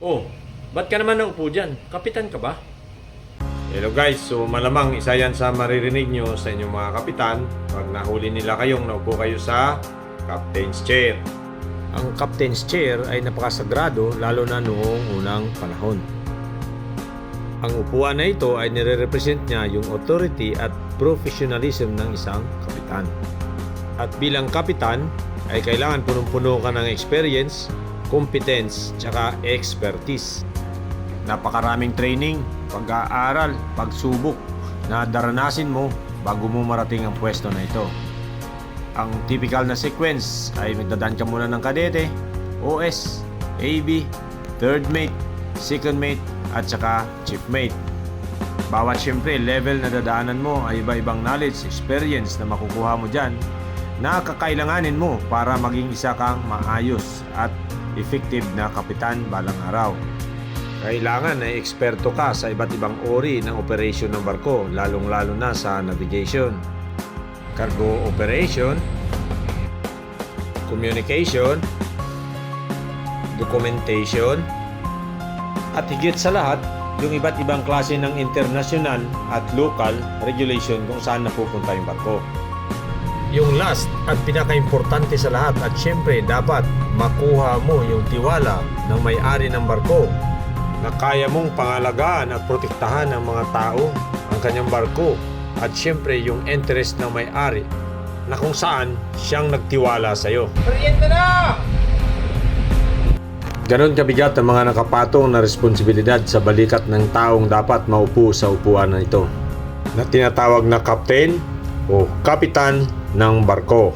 Oh, ba't ka naman naupo dyan? Kapitan ka ba? Hello guys, so malamang isa yan sa maririnig nyo sa inyong mga kapitan pag nahuli nila kayong naupo kayo sa Captain's Chair. Ang Captain's Chair ay napakasagrado lalo na noong unang panahon. Ang upuan na ito ay nire-represent niya yung authority at professionalism ng isang kapitan. At bilang kapitan ay kailangan punong-puno ka ng experience, competence, tsaka expertise. Napakaraming training, pag-aaral, pagsubok na daranasin mo bago mo marating ang pwesto na ito. Ang typical na sequence ay magdadaan ka muna ng kadete, OS, AB, third mate, second mate, at saka chief mate. Bawat syempre level na dadaanan mo ay iba-ibang knowledge, experience na makukuha mo dyan na kakailanganin mo para maging isa kang maayos at effective na kapitan balang araw. Kailangan ay eksperto ka sa iba't ibang uri ng operasyon ng barko, lalong-lalo na sa navigation, cargo operation, communication, documentation, at higit sa lahat, yung iba't ibang klase ng international at local regulation kung saan napupunta yung barko. Yung last at pinaka-importante sa lahat at syempre dapat makuha mo yung tiwala ng may-ari ng barko na kaya mong pangalagaan at protektahan ng mga tao ang kanyang barko at syempre yung interest ng may-ari na kung saan siyang nagtiwala sa iyo. Kuryente na! Ganon kabigat ang mga nakapatong na responsibilidad sa balikat ng taong dapat maupo sa upuan na ito na tinatawag na captain o kapitan ng barko.